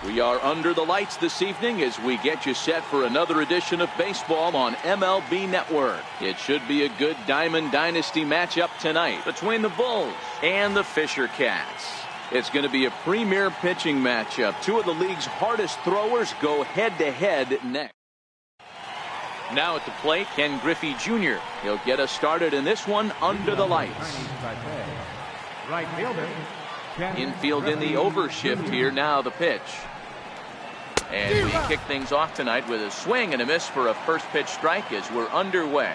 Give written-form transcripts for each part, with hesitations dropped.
We are under the lights this evening as we get you set for another edition of baseball on MLB Network. It should be a good Diamond Dynasty matchup tonight between the Bulls and the Fisher Cats. It's going to be a premier pitching matchup. Two of the league's hardest throwers go head-to-head next. Now at the plate, Ken Griffey Jr. He'll get us started in this one under the lights. Right fielder. Infield in the overshift here. Now the pitch. And we kick things off tonight with a swing and a miss for a first pitch strike as we're underway.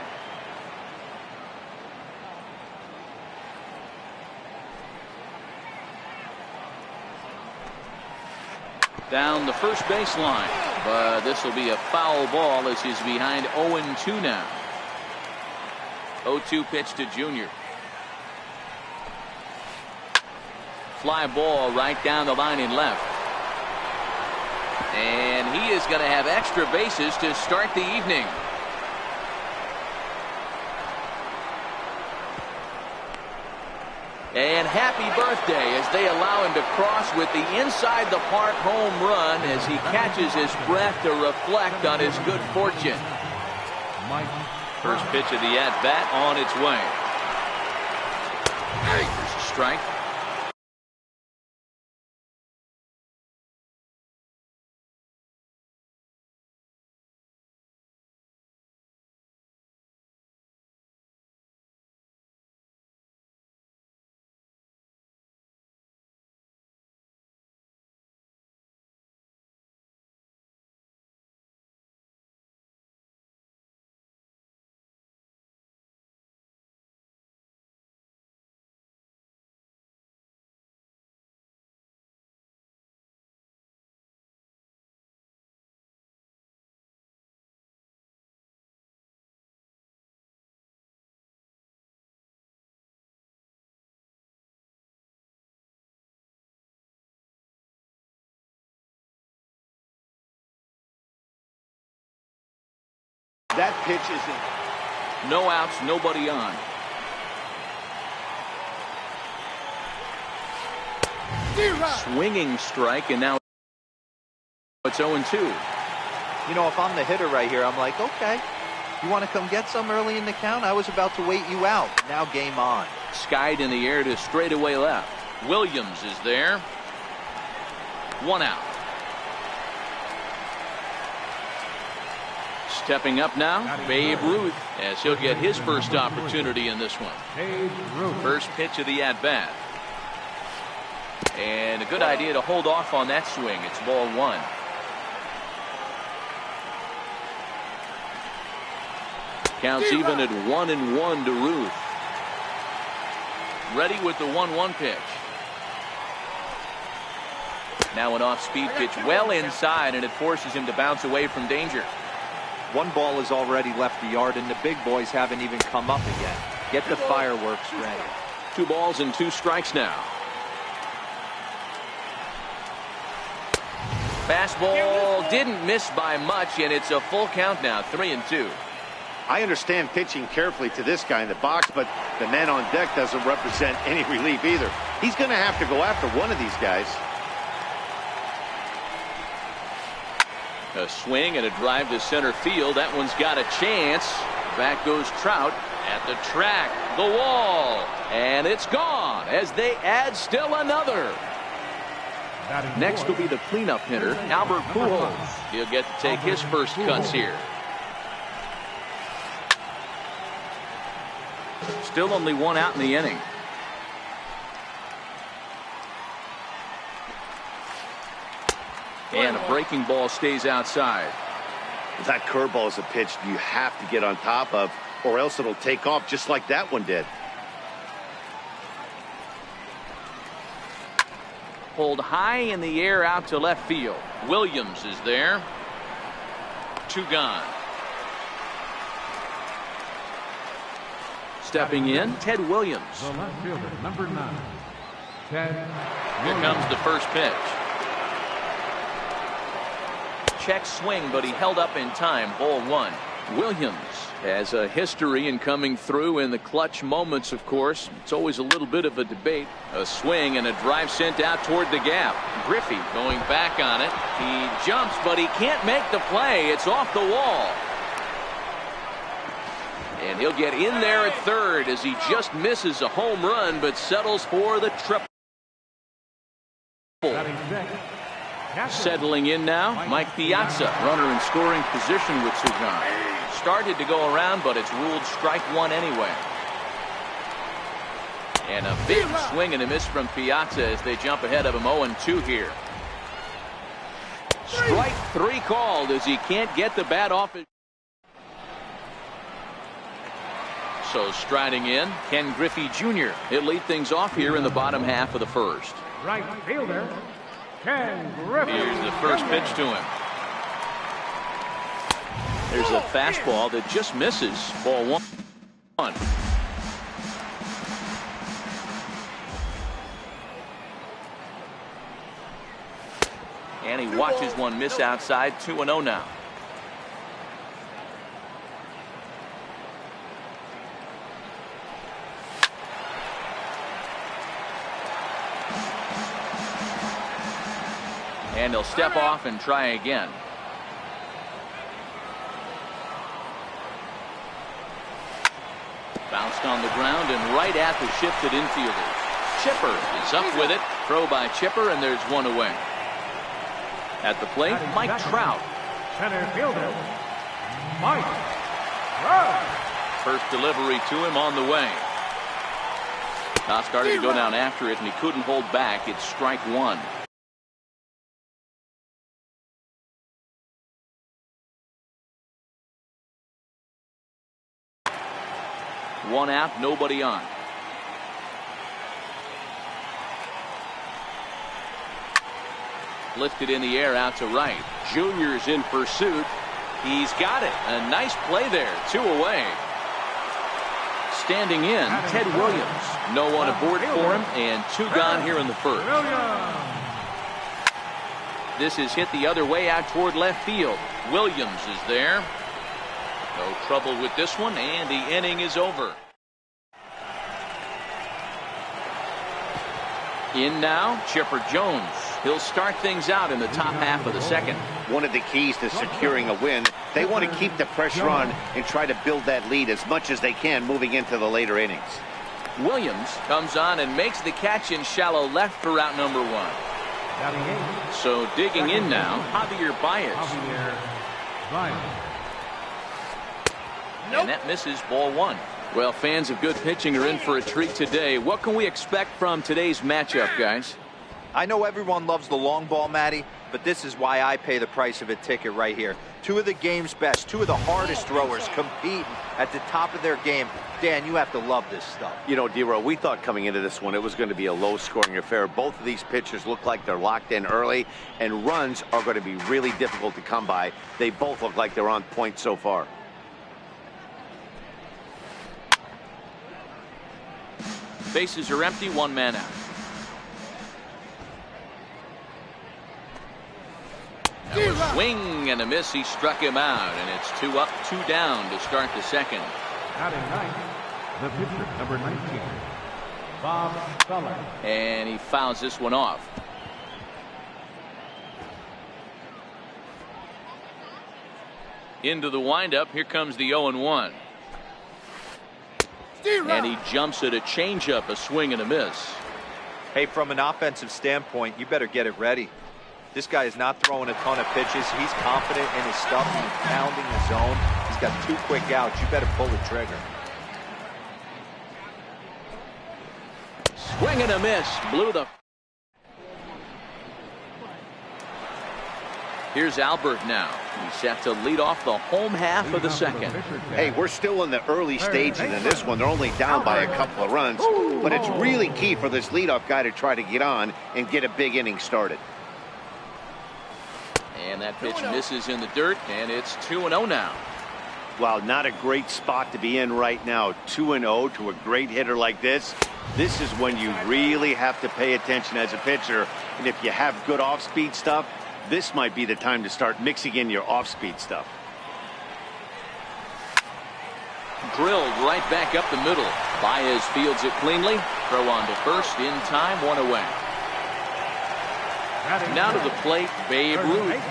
Down the first baseline, but this will be a foul ball as he's behind 0-2 now. 0-2 pitch to Junior. Fly ball right down the line in left. And he is going to have extra bases to start the evening. And happy birthday as they allow him to cross with the inside the park home run as he catches his breath to reflect on his good fortune. First pitch of the at-bat on its way. There's a strike. That pitch is in. No outs, nobody on. Swinging strike, and now it's 0-2. You know, if I'm the hitter right here, I'm like, okay, you want to come get some early in the count? I was about to wait you out. Now game on. Skied in the air to straightaway left. Williams is there. 1 out. Stepping up now, Babe Ruth, as he'll get his first opportunity in this one. First pitch of the at-bat. And a good idea to hold off on that swing. It's ball 1. Counts even at 1-1 to Ruth. Ready with the 1-1 pitch. Now an off-speed pitch well inside, and it forces him to bounce away from danger. One ball has already left the yard, and the big boys haven't even come up again. Get the fireworks ready. 2 balls and 2 strikes now. Fastball didn't miss by much, and it's a full count now, 3-2. I understand pitching carefully to this guy in the box, but the man on deck doesn't represent any relief either. He's going to have to go after one of these guys. A swing and a drive to center field. That one's got a chance. Back goes Trout at the track. The wall. And it's gone as they add still another. Next will be the cleanup hitter, Albert Pujols. He'll get to take his first cuts here. Still only 1 out in the inning. And a breaking ball stays outside. That curveball is a pitch you have to get on top of, or else it'll take off just like that one did. Pulled high in the air out to left field. Williams is there. 2 gone. Stepping in, Ted Williams. The left fielder, number 9, Ted Here Williams. comes the first pitch. Check swing, but he held up in time. Ball 1. Williams has a history in coming through in the clutch moments, of course. It's always a little bit of a debate. A swing and a drive sent out toward the gap. Griffey going back on it. He jumps, but he can't make the play. It's off the wall. And he'll get in there at third as he just misses a home run, but settles for the triple. Settling in now, Mike Piazza, runner in scoring position with Sugan. Started to go around, but it's ruled strike one anyway. And a big swing and a miss from Piazza as they jump ahead of him 0-2 here. Strike three called as he can't get the bat off his. So striding in, Ken Griffey Jr. He'll lead things off here in the bottom half of the first. Right fielder, Ken Griffey. Here's the first pitch to him. There's a fastball that just misses. Ball one. And he watches one miss outside. 2-0 now. And he'll step off and try again. Bounced on the ground and right at the shifted infielders. Chipper is up with it. Throw by Chipper, and there's one away. At the plate, Mike Trout. Center fielder, Mike Trout. First delivery to him on the way. Now started to go down after it, and he couldn't hold back. It's strike one. One out, nobody on. Lifted in the air out to right. Junior's in pursuit. He's got it. A nice play there. Two away. Standing in, Ted Williams. No one aboard for him, and two gone here in the first. This is hit the other way out toward left field. Williams is there. No trouble with this one, and the inning is over. In now, Chipper Jones. He'll start things out in the top half of the second. One of the keys to securing a win, they want to keep the pressure on and try to build that lead as much as they can moving into the later innings. Williams comes on and makes the catch in shallow left for out number one. So digging in now, Javier Baez. And that misses ball one. Well, fans of good pitching are in for a treat today. What can we expect from today's matchup, guys? I know everyone loves the long ball, Matty, but this is why I pay the price of a ticket right here. Two of the game's best, two of the hardest throwers competing at the top of their game. Dan, you have to love this stuff. You know, D-Row, we thought coming into this one it was going to be a low-scoring affair. Both of these pitchers look like they're locked in early, and runs are going to be really difficult to come by. They both look like they're on point so far. Bases are empty, one man out. Now a swing and a miss. He struck him out, and it's 2 up, 2 down to start the second. Batting ninth, the pitcher, number 19, Bob Feller. And he fouls this one off. Into the windup. Here comes the 0-1. And he jumps at a changeup, a swing and a miss. Hey, from an offensive standpoint, you better get it ready. This guy is not throwing a ton of pitches. He's confident in his stuff. He's pounding the zone. He's got 2 quick outs. You better pull the trigger. Swing and a miss. Blew the. Here's Albert now. He's set to lead off the home half of the second. Hey, we're still in the early stages in this one. They're only down by a couple of runs, but it's really key for this leadoff guy to try to get on and get a big inning started. And that pitch misses in the dirt, and it's 2-0 now. Well, not a great spot to be in right now. 2-0 to a great hitter like this. This is when you really have to pay attention as a pitcher. And if you have good off-speed stuff, this might be the time to start mixing in your off-speed stuff. Drilled right back up the middle. Baez fields it cleanly. Throw on to first in time, 1 away. Now to the plate, Babe Ruth.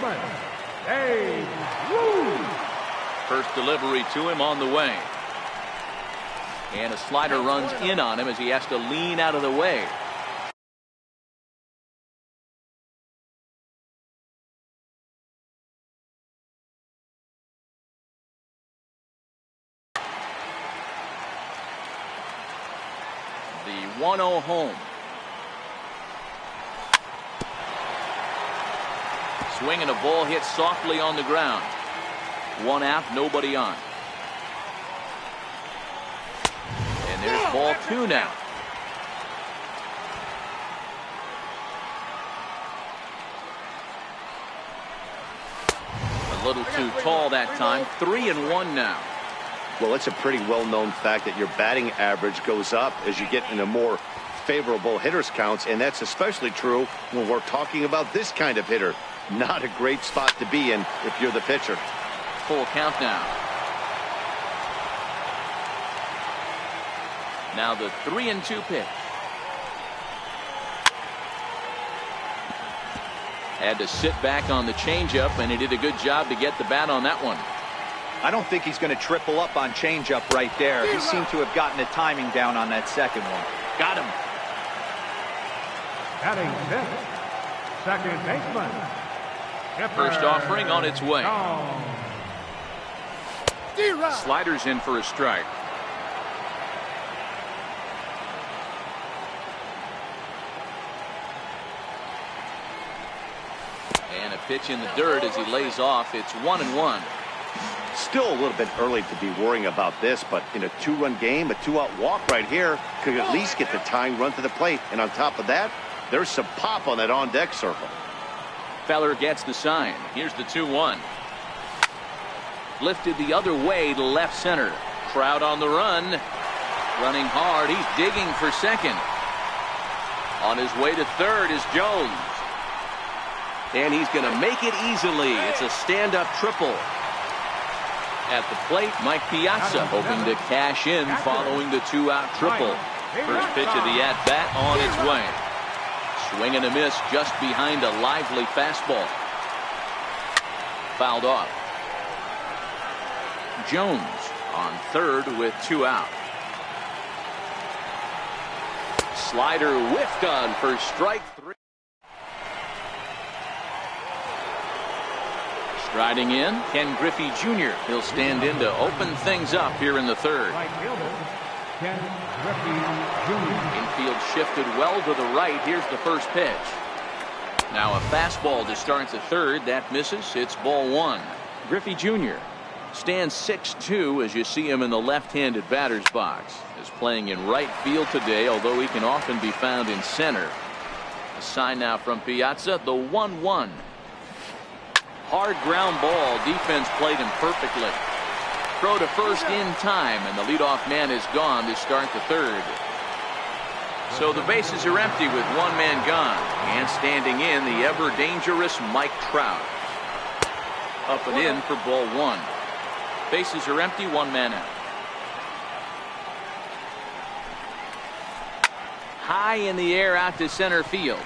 First delivery to him on the way. And a slider runs in on him as he has to lean out of the way. The 1-0 home. Swing and a ball hit softly on the ground. 1 out, nobody on. And there's ball 2 now. A little too tall that time. 3-1 now. Well, it's a pretty well-known fact that your batting average goes up as you get into more favorable hitters counts, and that's especially true when we're talking about this kind of hitter. Not a great spot to be in if you're the pitcher. Full count now. Now the 3-2 pitch. Had to sit back on the changeup, and he did a good job to get the bat on that one. I don't think he's going to triple up on changeup right there. He seemed to have gotten the timing down on that second one. Got him. Batting fifth, second baseman. First offering on its way. Sliders in for a strike. And a pitch in the dirt as he lays off. It's 1-1. Still a little bit early to be worrying about this, but in a 2-run game, a 2-out walk right here could at least get the tying run to the plate. And on top of that, there's some pop on that on-deck circle. Feller gets the sign. Here's the 2-1. Lifted the other way to left center. Crowd on the run. Running hard. He's digging for second. On his way to third is Jones. And he's going to make it easily. It's a stand-up triple. At the plate, Mike Piazza hoping to cash in following the 2-out triple. First pitch of the at-bat on its way. Swing and a miss just behind a lively fastball. Fouled off. Jones on third with 2 out. Slider whiffed on for strike 3. Striding in, Ken Griffey Jr. He'll stand in to open things up here in the third. Ken Griffey Jr. Infield shifted well to the right. Here's the first pitch. Now a fastball to start the third. That misses. It's ball 1. Griffey Jr. stands 6'2" as you see him in the left-handed batter's box. Is playing in right field today, although he can often be found in center. A sign now from Piazza, the 1-1. Hard ground ball. Defense played him perfectly. Throw to first in time, and the leadoff man is gone to start the third. So the bases are empty with 1 man gone. And standing in, the ever-dangerous Mike Trout. Up and in for ball 1. Bases are empty, 1 man out. High in the air out to center field.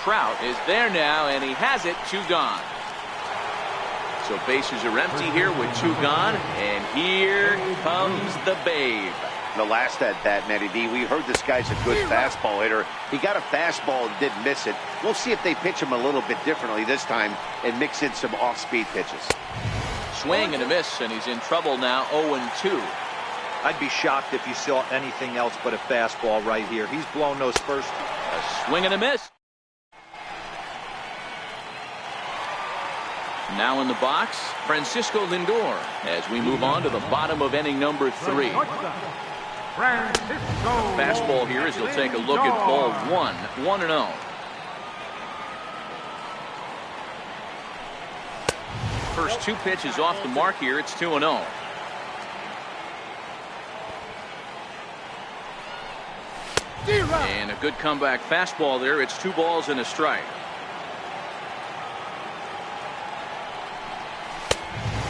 Trout is there now, and he has it. 2 gone. So bases are empty here with 2 gone, and here comes the Babe. The last at bat, Matty D, we heard this guy's a good fastball hitter. He got a fastball and didn't miss it. We'll see if they pitch him a little bit differently this time and mix in some off-speed pitches. Swing and a miss, and he's in trouble now. 0-2. I'd be shocked if you saw anything else but a fastball right here. He's blown those first. A swing and a miss. Now in the box, Francisco Lindor, as we move on to the bottom of inning number 3. Fastball here as he'll take a look at ball 1. 1-0. First 2 pitches off the mark here. It's 2-0. And a good comeback fastball there. It's 2 balls and a strike.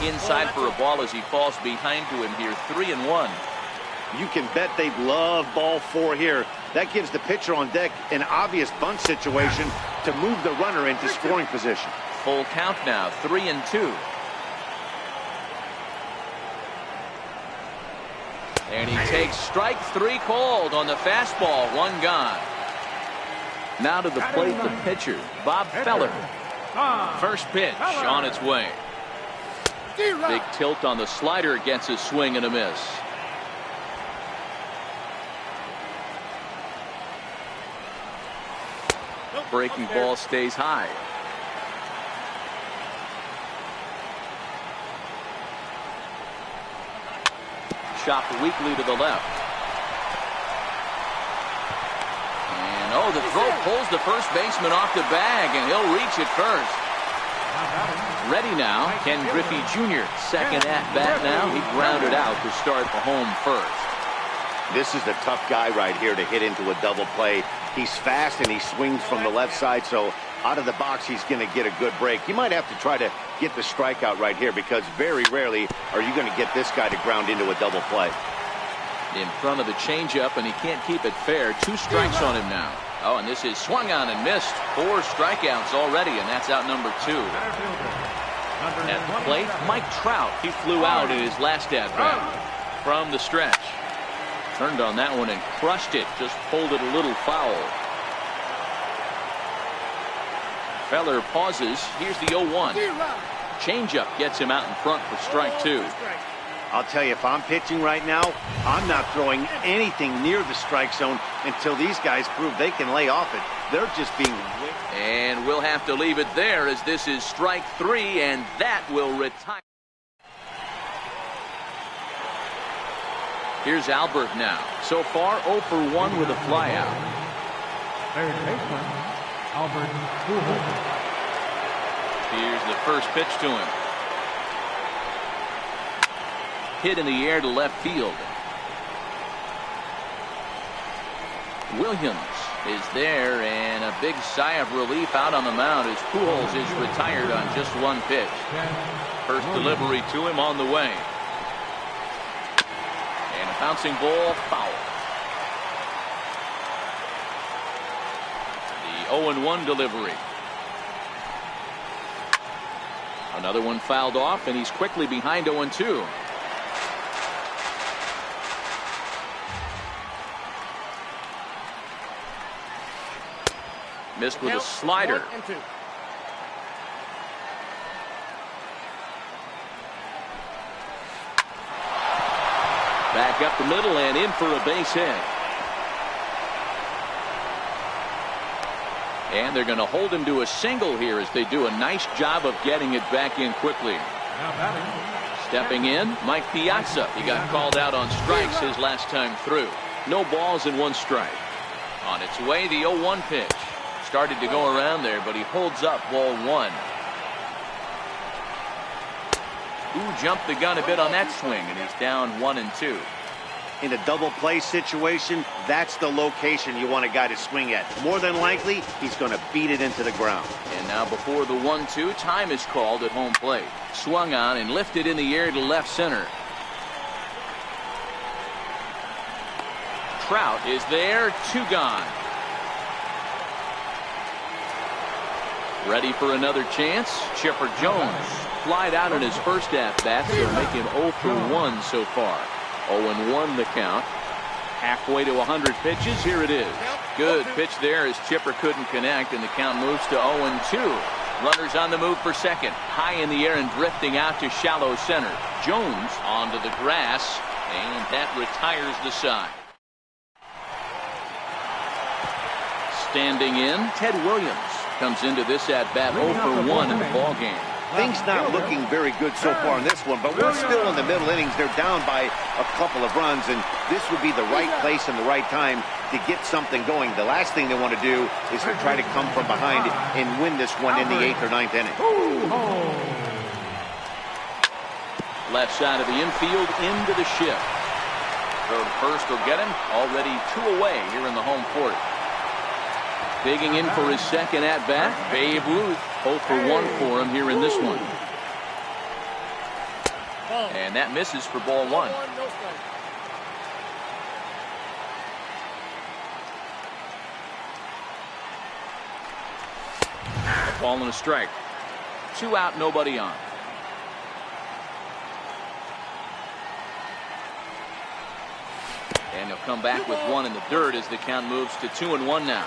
inside for a ball as he falls behind to him here. 3-1. You can bet they love ball 4 here. That gives the pitcher on deck an obvious bunt situation to move the runner into scoring position. Full count now, 3-2. And he takes strike 3 called on the fastball. 1 gone. Now to the plate, the pitcher, Bob Feller. First pitch on its way. Big tilt on the slider, gets a swing and a miss. Breaking ball stays high. Chopped weakly to the left. And oh, the throw pulls the first baseman off the bag, and he'll reach it first. Ready now, Ken Griffey Jr. Second at bat now. He grounded out to start the home first. This is the tough guy right here to hit into a double play. He's fast and he swings from the left side, so out of the box he's going to get a good break. You might have to try to get the strikeout right here because very rarely are you going to get this guy to ground into a double play. In front of the changeup, and he can't keep it fair. 2 strikes on him now. Oh, and this is swung on and missed. 4 strikeouts already, and that's out number 2. At the plate, Mike Trout. He flew out in his last at-bat from the stretch. Turned on that one and crushed it. Just pulled it a little foul. Feller pauses. Here's the 0-1. Changeup gets him out in front for strike 2. I'll tell you, if I'm pitching right now, I'm not throwing anything near the strike zone until these guys prove they can lay off it. They're just being... And we'll have to leave it there as this is strike 3, and that will retire. Here's Albert now. So far, 0 for 1 with a flyout. Third baseman, Albert Pujols. Here's the first pitch to him. Hit in the air to left field. Williams is there, and a big sigh of relief out on the mound as Pujols is retired on just 1 pitch. First delivery to him on the way. And a bouncing ball, foul. The 0-1 delivery. Another one fouled off, and he's quickly behind 0-2. Missed with a slider. Back up the middle and in for a base hit. And they're going to hold him to a single here as they do a nice job of getting it back in quickly. Stepping in, Mike Piazza. He got called out on strikes his last time through. No balls and 1 strike. On its way, the 0-1 pitch. Started to go around there, but he holds up ball 1. Ooh, jumped the gun a bit on that swing, and he's down 1-2. In a double play situation, that's the location you want a guy to swing at. More than likely, he's going to beat it into the ground. And now before the 1-2, time is called at home plate. Swung on and lifted in the air to left center. Trout is there, 2 gone. Ready for another chance. Chipper Jones flied out in his first at-bat, so make him 0 for 1 so far. 0-1 the count. Halfway to 100 pitches. Here it is. Good pitch there as Chipper couldn't connect, and the count moves to 0-2. Runners on the move for second. High in the air and drifting out to shallow center. Jones onto the grass, and that retires the side. Standing in, Ted Williams comes into this at-bat 0 for 1 in the ballgame. Things not looking very good so far in this one, but we're still in the middle innings. They're down by a couple of runs, and this would be the right place and the right time to get something going. The last thing they want to do is to try to come from behind and win this one in the 8th or 9th inning. Left side of the infield into the shift. Throw to first will get him. Already 2 away here in the home court. Digging in for his second at-bat, Babe Ruth. 0 for 1 for him here in this one. And that misses for ball one. A ball and a strike. 2 out, nobody on. And he'll come back with 1 in the dirt as the count moves to 2-1 now.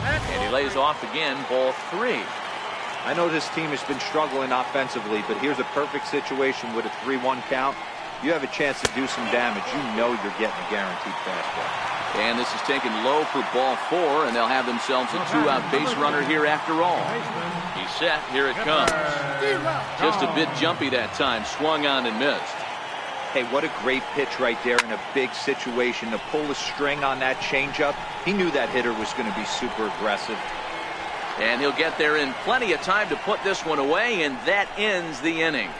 And he lays off again, ball 3. I know this team has been struggling offensively, but here's a perfect situation with a 3-1 count. You have a chance to do some damage. You know you're getting a guaranteed fastball. And this is taken low for ball 4, and they'll have themselves a 2-out base runner here after all. He's set. Here it comes. Just a bit jumpy that time. Swung on and missed. Hey, what a great pitch right there in a big situation to pull the string on that changeup. He knew that hitter was going to be super aggressive. And he'll get there in plenty of time to put this one away, and that ends the inning.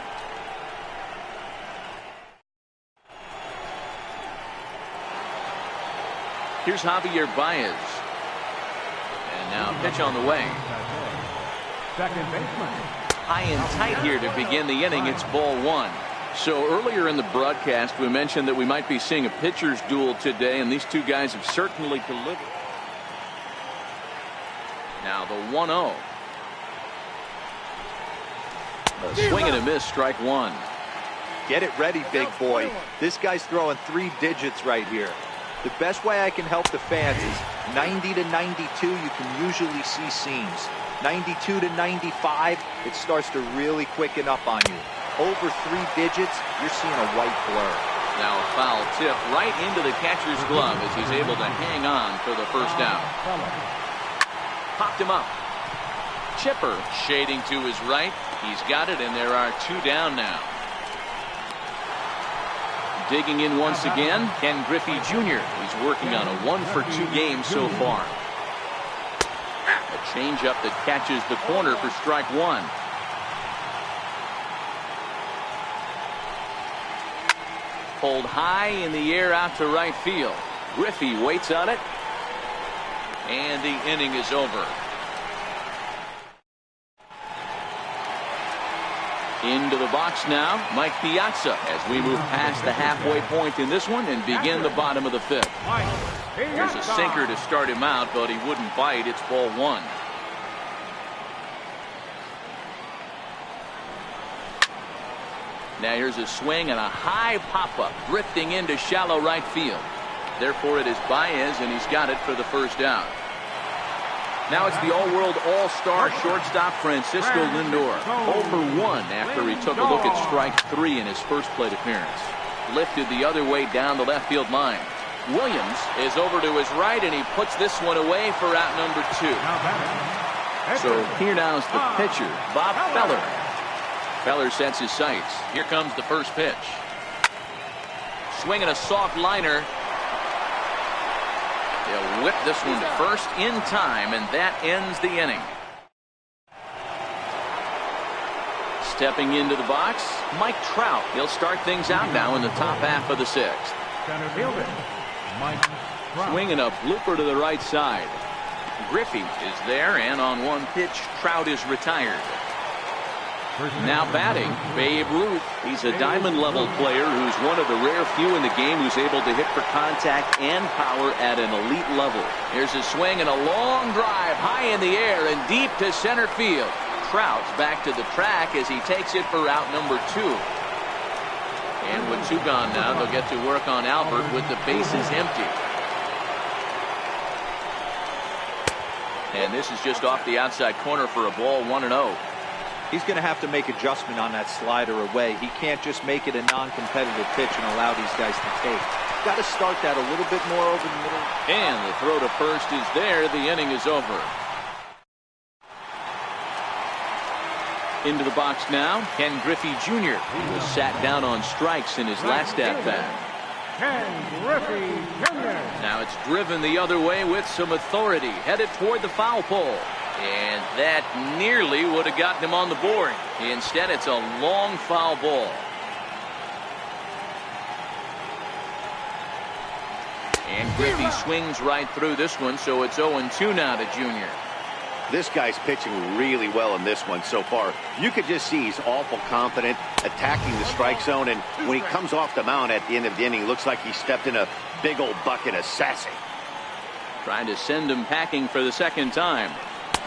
Here's Javier Baez. And now a pitch on the way. Second baseman. High and tight here to begin the inning. It's ball 1. So earlier in the broadcast, we mentioned that we might be seeing a pitcher's duel today, and these two guys have certainly delivered. Now the 1-0. A swing and a miss, strike 1. Get it ready, big boy. This guy's throwing 3 digits right here. The best way I can help the fans is 90 to 92, you can usually see seams. 92 to 95, it starts to really quicken up on you. Over 3 digits, you're seeing a white blur. Now a foul tip right into the catcher's glove as he's able to hang on for the first down. Popped him up. Chipper shading to his right. He's got it, and there are 2 down now. Digging in once again, Ken Griffey Jr. He's working on a 1-for-2 game so far. A changeup that catches the corner for strike 1. Pulled high in the air out to right field. Griffey waits on it. And the inning is over. Into the box now, Mike Piazza, as we move past the halfway point in this one and begin the bottom of the 5th. Here's a sinker to start him out, but he wouldn't bite. It's ball 1. Now here's a swing and a high pop-up, drifting into shallow right field. Therefore, it is Baez, and he's got it for the first out. Now it's the all-world all-star shortstop Francisco Lindor. 0 for 1 after he took a look at strike 3 in his first plate appearance. Lifted the other way down the left field line. Williams is over to his right, and he puts this one away for out number 2. So here now is the pitcher, Bob Feller. Feller sets his sights. Here comes the first pitch. Swinging a soft liner. They'll whip this one to first in time, and that ends the inning. Stepping into the box, Mike Trout. He'll start things out now in the top half of the 6th. Center fielder, Mike Trout. Swinging a blooper to the right side. Griffey is there, and on one pitch, Trout is retired. Now batting, Babe Ruth. He's a diamond-level player who's one of the rare few in the game who's able to hit for contact and power at an elite level. Here's a swing and a long drive high in the air and deep to center field. Trout's back to the track as he takes it for out number 2. And with 2 gone now, they'll get to work on Albert with the bases empty. And this is just off the outside corner for a ball, 1-0. He's going to have to make adjustment on that slider away. He can't just make it a non-competitive pitch and allow these guys to take. Got to start that a little bit more over the middle. And the throw to first is there. The inning is over. Into the box now, Ken Griffey Jr. He was sat down on strikes in his last at-bat. Ken Griffey Jr. Now it's driven the other way with some authority, headed toward the foul pole. And that nearly would have gotten him on the board. Instead, it's a long foul ball. And Griffey swings right through this one, so it's 0-2 now to Junior. This guy's pitching really well in this one so far. You could just see he's awful confident, attacking the strike zone, and when he comes off the mound at the end of the inning, looks like he stepped in a big old bucket of sassy. Trying to send him packing for the second time.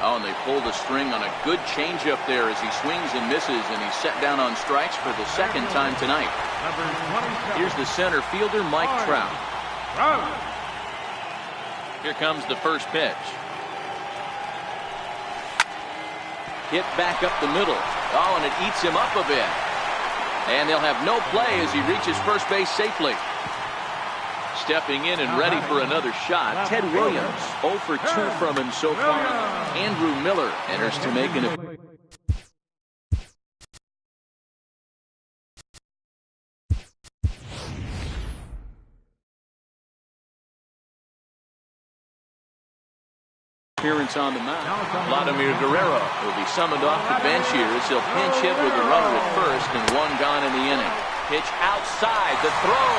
Oh, and they pulled a string on a good changeup there as he swings and misses, and he's set down on strikes for the second time tonight. Here's the center fielder, Mike Trout. Here comes the first pitch. Hit back up the middle. Oh, and it eats him up a bit. And they'll have no play as he reaches first base safely. Stepping in and ready for another shot, Ted Williams. 0 for 2 from him so far. Andrew Miller enters to make an appearance on the mound. Vladimir Guerrero will be summoned off the bench here as he'll pinch hit with a runner at first and one gone in the inning. Pitch outside, the throw.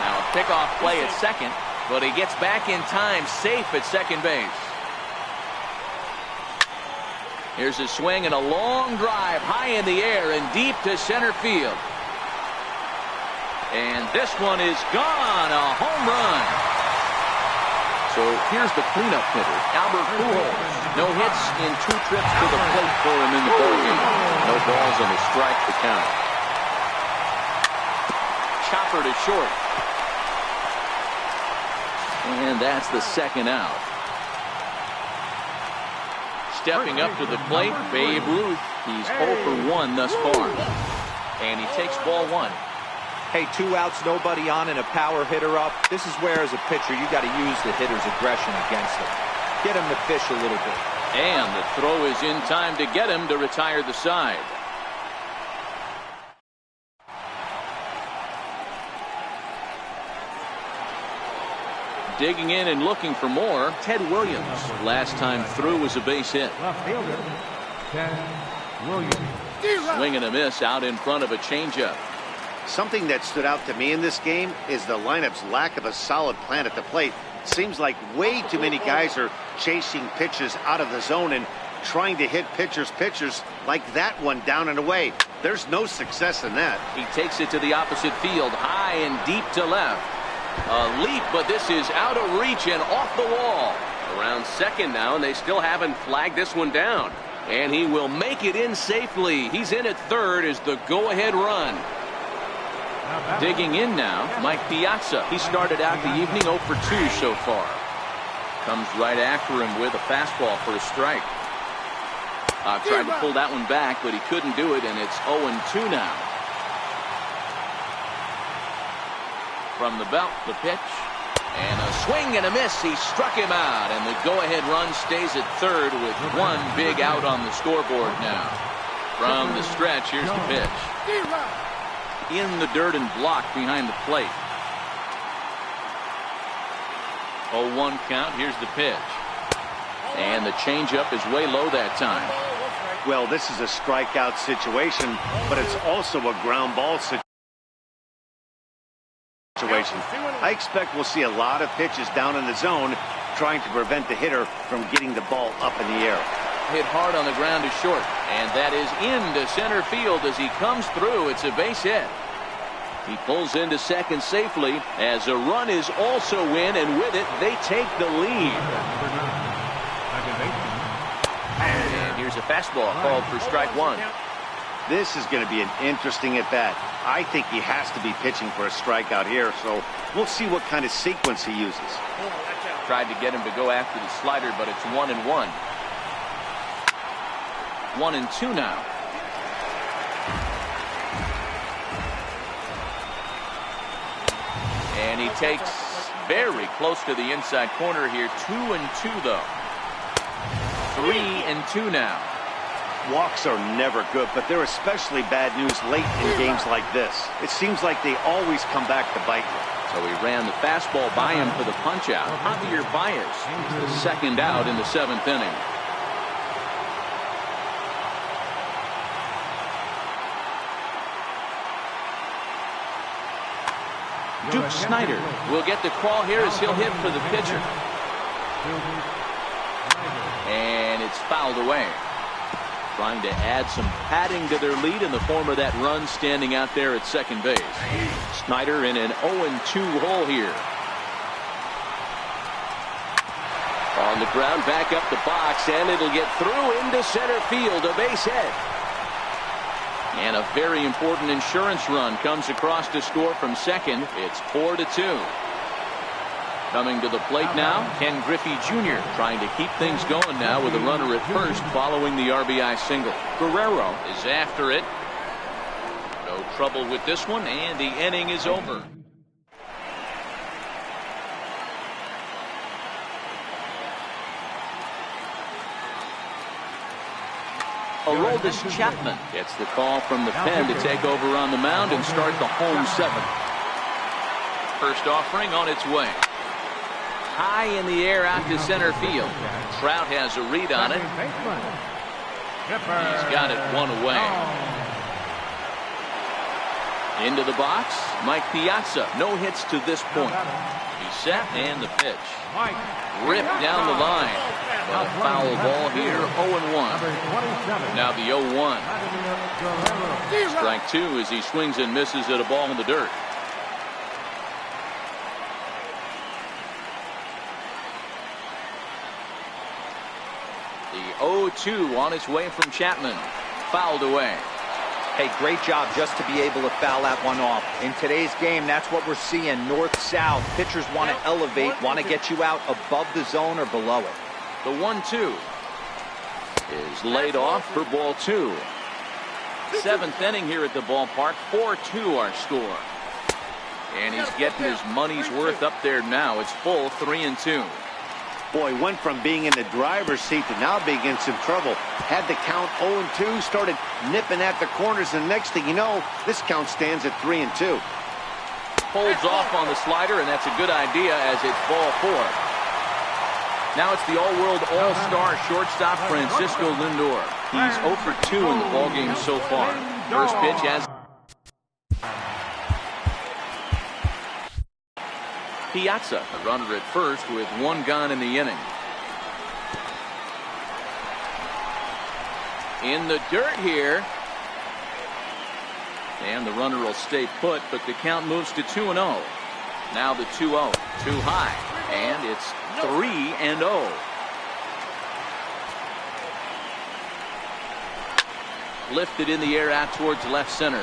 Now a pickoff play at second, but he gets back in time, safe at second base. Here's a swing and a long drive high in the air and deep to center field. And this one is gone, a home run. So here's the cleanup hitter, Albert Pujols. No hits in 2 trips to the plate for him in the ballgame. No balls on the strike to count. Chopper to short. And that's the second out. Stepping up to the plate, Babe Ruth. He's 0 for 1 thus far. And he takes ball 1. Hey, 2 outs, nobody on, and a power hitter up. This is where, as a pitcher, you got to use the hitter's aggression against him. Get him to fish a little bit. And the throw is in time to get him to retire the side. Digging in and looking for more, Ted Williams. Last time through was a base hit. Left fielder, Ted Williams. Swing and a miss out in front of a changeup. Something that stood out to me in this game is the lineup's lack of a solid plan at the plate. Seems like way too many guys are chasing pitches out of the zone and trying to hit pitchers like that one down and away. There's no success in that. He takes it to the opposite field, high and deep to left. A leap, but this is out of reach and off the wall. Around second now, and they still haven't flagged this one down. And he will make it in safely. He's in at third as the go-ahead run. Digging in now, Mike Piazza. He started out the evening 0 for 2 so far. Comes right after him with a fastball for a strike. Tried to pull that one back, but he couldn't do it, and it's 0-2 now. From the belt, the pitch. And a swing and a miss. He struck him out, and the go-ahead run stays at third with one big out on the scoreboard now. From the stretch, here's the pitch. In the dirt and blocked behind the plate. 0-1 count. Here's the pitch. And the changeup is way low that time. Well, this is a strikeout situation, but it's also a ground ball situation. I expect we'll see a lot of pitches down in the zone trying to prevent the hitter from getting the ball up in the air. Hit hard on the ground to short, and that is into center field as he comes through. It's a base hit. He pulls into second safely as a run is also in, and with it they take the lead. And here's a fastball called for strike 1. This is going to be an interesting at bat. I think he has to be pitching for a strikeout here, so we'll see what kind of sequence he uses. Tried to get him to go after the slider, but it's 1-1. 1-2 now. And he takes very close to the inside corner here. 2-2 though. 3-2 now. Walks are never good, but they're especially bad news late in games like this. It seems like they always come back to bite you. So he ran the fastball by him for the punch out. Javier Baez, the second out in the 7th inning. Duke Snider will get the call here as he'll hit for the pitcher. And it's fouled away. Trying to add some padding to their lead in the form of that run standing out there at second base. Snider in an 0-2 hole here. On the ground, back up the box, and it'll get through into center field, a base hit. And a very important insurance run comes across to score from second. It's 4-2. Coming to the plate now, Ken Griffey Jr. trying to keep things going now with a runner at first following the RBI single. Guerrero is after it. No trouble with this one, and the inning is over. Aroldis Chapman gets the call from the pen to take over on the mound and start the home seventh. First offering on its way. High in the air out to center field. Trout has a read on it. He's got it one away. Into the box, Mike Piazza. No hits to this point. He's set and the pitch. Ripped down the line. But a foul ball here, 0-1. Now the 0-1. Strike two as he swings and misses at a ball in the dirt. The 0-2 on its way from Chapman. Fouled away. Hey, great job just to be able to foul that one off. In today's game, that's what we're seeing, north-south. Pitchers want to elevate, want to get you out above the zone or below it. The 1-2 is laid off for ball two. Seventh inning here at the ballpark. 4-2 our score. And he's getting his money's worth up there now. It's full 3-2. Boy, went from being in the driver's seat to now being in some trouble. Had the count 0-2, started nipping at the corners, and next thing you know, this count stands at 3-2. Holds off on the slider, and that's a good idea as it's ball four. Now it's the all-world all-star shortstop Francisco Lindor. He's 0 for 2 in the ballgame so far. First pitch has Piazza, a runner at first with one gone in the inning. In the dirt here. And the runner will stay put, but the count moves to 2-0. Now the 2-0. Too high. And it's 3-0. Lifted in the air out towards left center.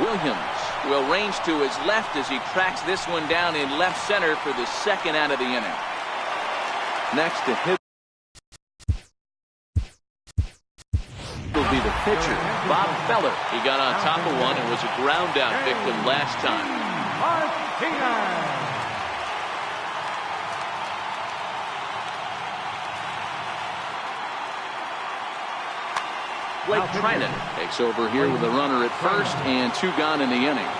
Williams will range to his left as he tracks this one down in left center for the second out of the inning. Next to hit will be the pitcher, Bob Feller. He got on top of one and was a ground out victim last time. Blake Trinan takes over here with a runner at first and two gone in the inning.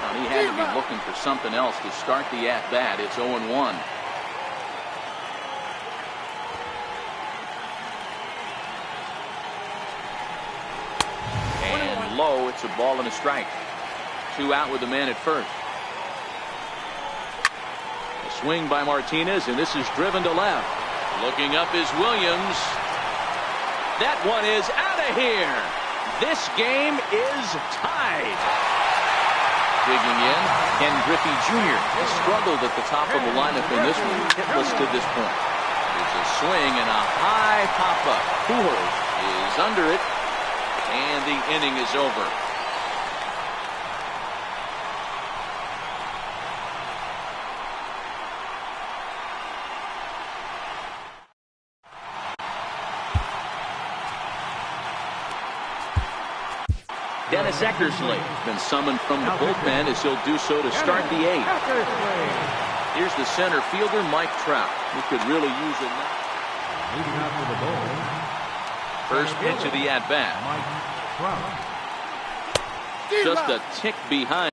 Now he had to be looking for something else to start the at-bat. It's 0-1. And low, it's a ball and a strike. Two out with the man at first. A swing by Martinez, and this is driven to left. Looking up is Williams. That one is out of here. This game is tied. Digging in, Ken Griffey Jr. has struggled at the top of the lineup in this one, hitless to this point. There's a swing and a high pop-up. Pujols is under it, and the inning is over. Dennis Eckersley has been summoned from the bullpen as he'll do so to start the eighth. Here's the center fielder, Mike Trout, who could really use it now. First pitch of the at-bat. Just a tick behind.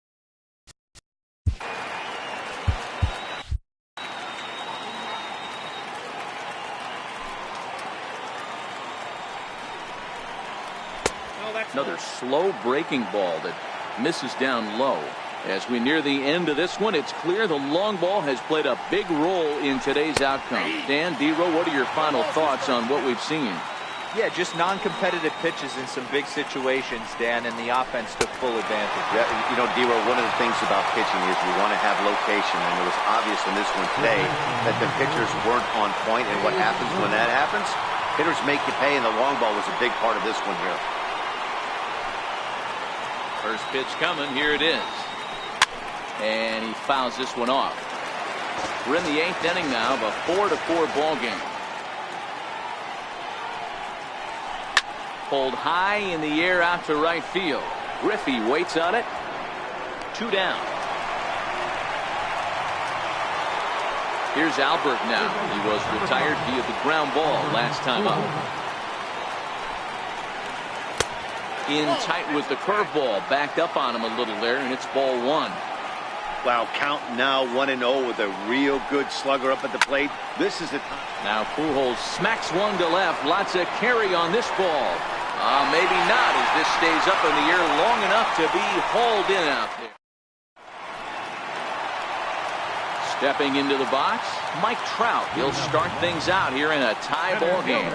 Another slow breaking ball that misses down low. As we near the end of this one, it's clear the long ball has played a big role in today's outcome. Dan, D-Row, what are your final thoughts on what we've seen? Yeah, just non-competitive pitches in some big situations, Dan, and the offense took full advantage. Yeah, you know, D-Row, one of the things about pitching is you want to have location, and it was obvious in this one today that the pitchers weren't on point, and what happens when that happens? Hitters make you pay, and the long ball was a big part of this one here. First pitch coming, here it is. And he fouls this one off. We're in the 8th inning now of a 4-4 ball game. Pulled high in the air out to right field. Griffey waits on it. 2 down. Here's Albert now. He was retired via the ground ball last time up. In tight with the curveball. Backed up on him a little there, and it's ball 1. Wow, count now 1-0 with a real good slugger up at the plate. This is the time. Now Pujols smacks one to left. Lots of carry on this ball. Maybe not, as this stays up in the air long enough to be hauled in out there. Stepping into the box, Mike Trout. He'll start things out here in a tie ball game.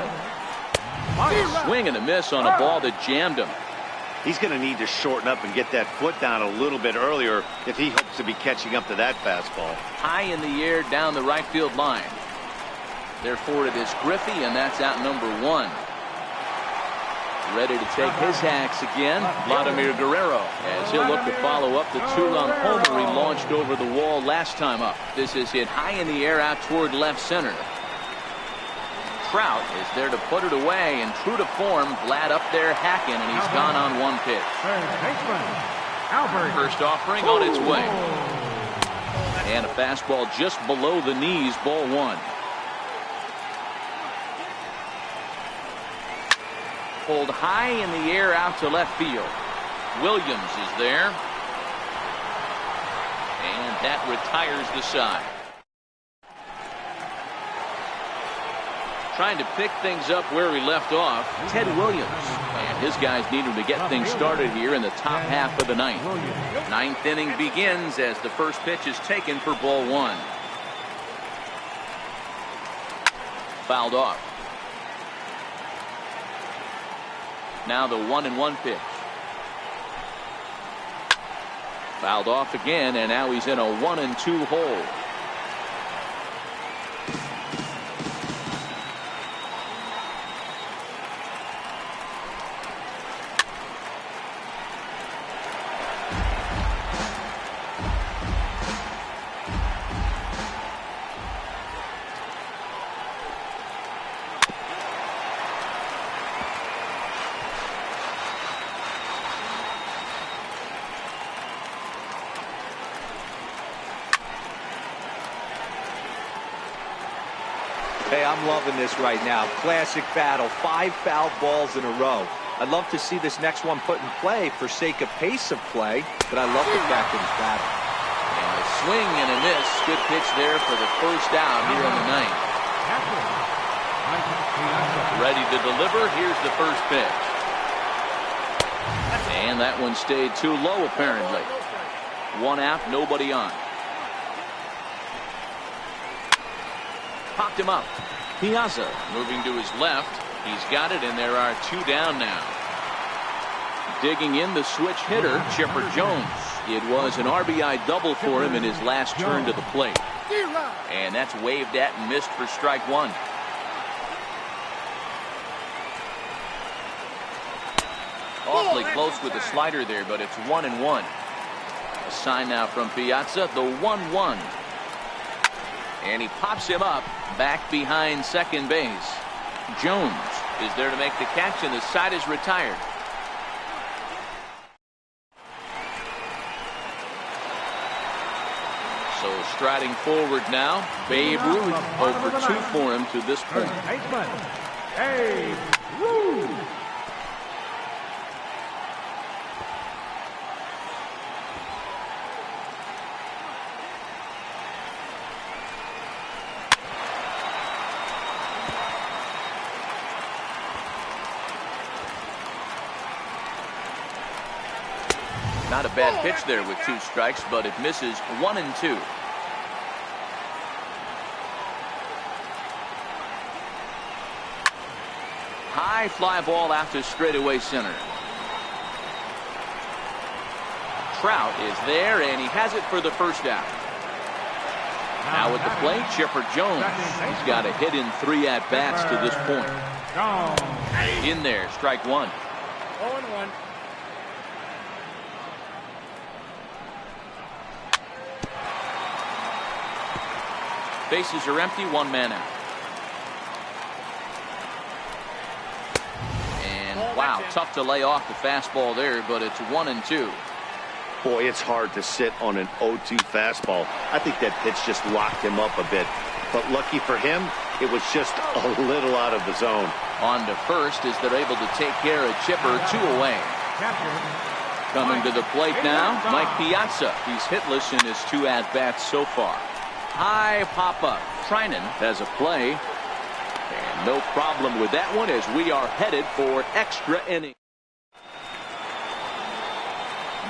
Swing and a miss on a ball that jammed him. He's going to need to shorten up and get that foot down a little bit earlier if he hopes to be catching up to that fastball. High in the air down the right field line. Therefore it is Griffey, and that's out number 1. Ready to take his hacks again, Vladimir Guerrero, as he'll look to follow up the 2-run homer he launched over the wall last time up. This is hit high in the air out toward left center. Trout is there to put it away, and true to form, Vlad up there hacking, and he's gone on 1 pitch. First offering on its way. And a fastball just below the knees, ball 1. Pulled high in the air out to left field. Williams is there. And that retires the side. Trying to pick things up where he left off, Ted Williams. And his guys need him to get things started here in the top half of the 9th. 9th inning begins as the first pitch is taken for ball 1. Fouled off. Now the 1-1 pitch. Fouled off again, and now he's in a 1-2 hole. Hey, I'm loving this right now. Classic battle. 5 foul balls in a row. I'd love to see this next one put in play for sake of pace of play, but I love the fact that it's battle. And a swing and a miss. Good pitch there for the first out here in the 9th. Ready to deliver. Here's the first pitch. And that one stayed too low, apparently. 1 out, nobody on. Popped him up. Piazza moving to his left. He's got it, and there are 2 down now. Digging in the switch hitter, Chipper Jones. It was an RBI double for him in his last turn to the plate. And that's waved at and missed for strike 1. Awfully close with the slider there, but it's 1-1. A sign now from Piazza, the 1-1. And he pops him up back behind second base. Jones is there to make the catch, and the side is retired. So striding forward now, Babe Ruth, over 2 for him to this point. Babe Ruth. Not a bad pitch there with 2 strikes, but it misses 1-2. High fly ball after straightaway center. Trout is there, and he has it for the first out. Now at the plate, Chipper Jones. He's got a hit in 3 at-bats to this point. In there, strike 1. 0-1. Bases are empty, 1 man out. And wow, tough to lay off the fastball there, but it's 1-2. Boy, it's hard to sit on an 0-2 fastball. I think that pitch just locked him up a bit. But lucky for him, it was just a little out of the zone. On to first as they're able to take care of Chipper, 2 away. Coming to the plate now, Mike Piazza. He's hitless in his 2 at-bats so far. High pop-up. Treinen has a play. And no problem with that one as we are headed for extra innings.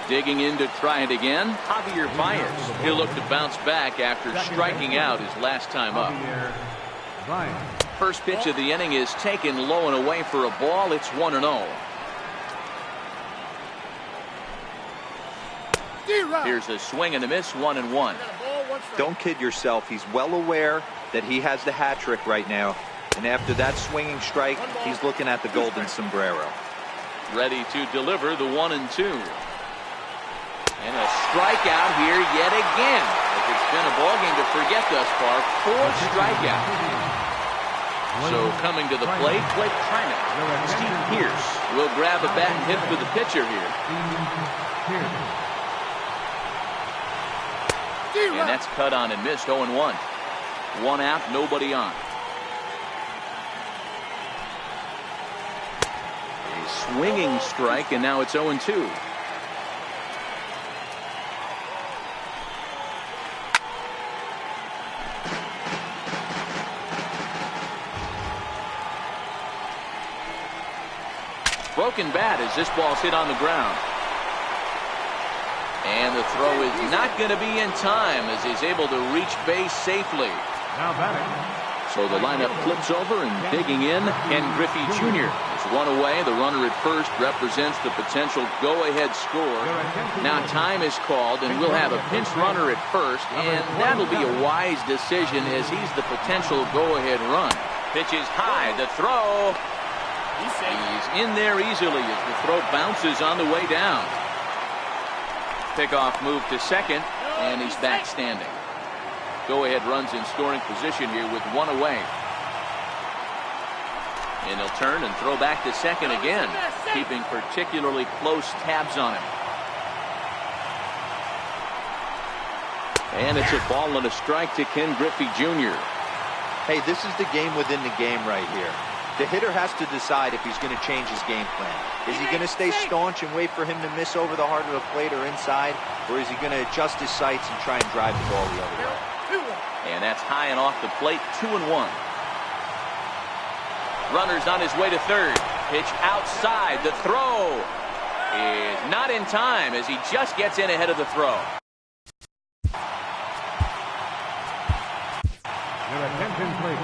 Digging in to try it again, Javier Baez. He'll look to bounce back after striking out his last time up. First pitch of the inning is taken low and away for a ball. It's 1-0. Here's a swing and a miss, 1-1. Don't kid yourself. He's well aware that he has the hat trick right now. And after that swinging strike, he's looking at the golden sombrero. Ready to deliver the 1-2. And a strikeout here yet again. As it's been a ballgame to forget thus far. 4 strikeouts. So coming to the plate, Blake Treinen. Steve Pearce will grab a bat and hit for the pitcher here. And that's cut on and missed, 0-1. 1 out, nobody on. A swinging strike, and now it's 0-2. Broken bat as this ball's hit on the ground. And the throw is not going to be in time as he's able to reach base safely. So the lineup flips over and digging in, Ken Griffey Jr. is 1 away. The runner at first represents the potential go-ahead score. Now time is called and we'll have a pinch runner at first, and that'll be a wise decision as he's the potential go-ahead run. Pitch is high, the throw. He's in there easily as the throw bounces on the way down. Pickoff move to second, and he's back standing. Go-ahead runs in scoring position here with 1 away. And he'll turn and throw back to second again, keeping particularly close tabs on him. And it's a ball and a strike to Ken Griffey Jr. Hey, this is the game within the game right here. The hitter has to decide if he's going to change his game plan. Is he going to stay staunch and wait for him to miss over the heart of the plate or inside? Or is he going to adjust his sights and try and drive the ball the other way? And that's high and off the plate, 2-1. Runner's on his way to third. Pitch outside. The throw is not in time as he just gets in ahead of the throw. Your attention, please.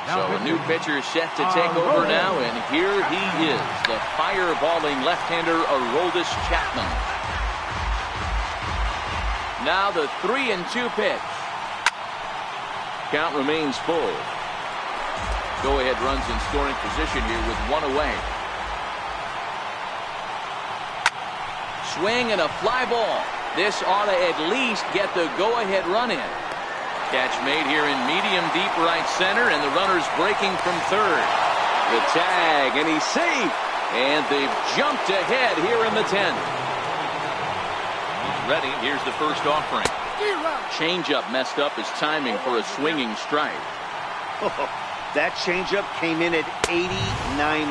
So a new pitcher set to take over now, and here he is, the fireballing left-hander Aroldis Chapman. Now the 3-2 pitch. Count remains full. Go-ahead runs in scoring position here with 1 away. Swing and a fly ball. This ought to at least get the go-ahead run in. Catch made here in medium deep right center, and the runner's breaking from third. The tag, and he's safe. And they've jumped ahead here in the 10th. He's ready. Here's the first offering. Changeup messed up his timing for a swinging strike. That changeup came in at 89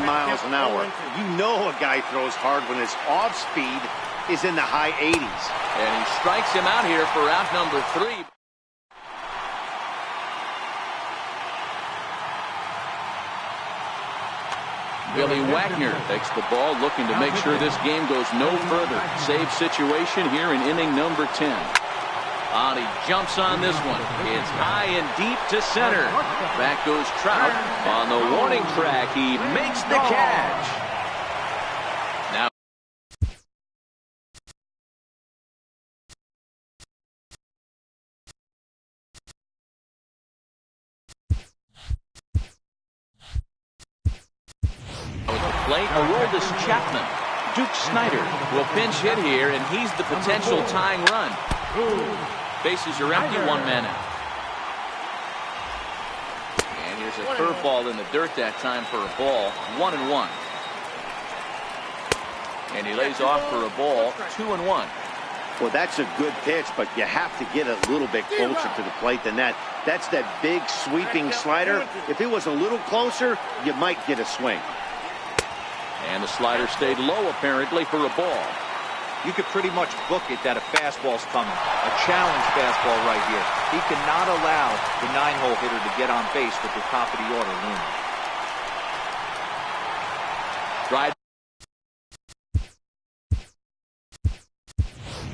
miles an hour. You know a guy throws hard when his off speed is in the high 80s. And he strikes him out here for out number 3. Billy Wagner takes the ball, looking to make sure this game goes no further. Save situation here in inning number 10. And he jumps on this one. It's high and deep to center. Back goes Trout. On the warning track, he makes the catch. Now with the plate, Aroldis Chapman. Duke Snider will pinch hit here, and he's the potential tying run. Bases are empty, one man out. And here's a curveball in the dirt that time for a ball. 1-1. And he lays off for a ball. 2-1. Well, that's a good pitch, but you have to get a little bit closer to the plate than that. That's that big sweeping slider. If it was a little closer, you might get a swing. And the slider stayed low, apparently, for a ball. You could pretty much book it that a fastball's coming. A challenge fastball right here. He cannot allow the 9-hole hitter to get on base with the top of the order looming. Drive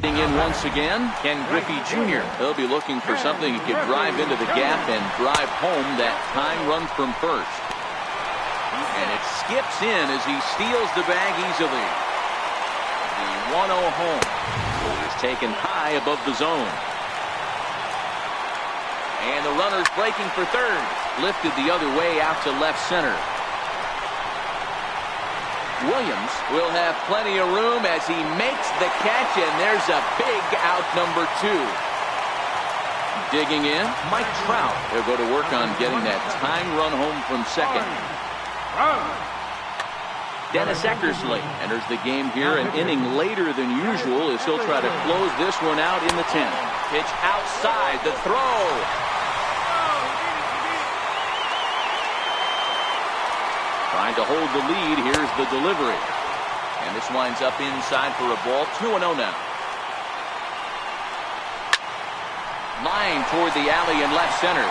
in once again, Ken Griffey Jr. He'll be looking for something he could drive into the gap and drive home that tying run from first. And it skips in as he steals the bag easily. The 1-0 home is taken high above the zone. And the runner's breaking for third. Lifted the other way out to left center. Williams will have plenty of room as he makes the catch, and there's a big out, number 2. Digging in, Mike Trout. He'll go to work on getting that tying run home from second. Dennis Eckersley enters the game here an inning later than usual as he'll try to close this one out in the 10th. Pitch outside, the throw. Trying to hold the lead, here's the delivery. And this winds up inside for a ball. 2-0 now. Line toward the alley in left center.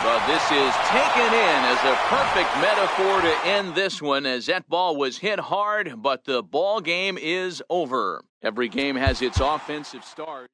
But this is taken in as a perfect metaphor to end this one, as that ball was hit hard, but the ball game is over. Every game has its offensive stars.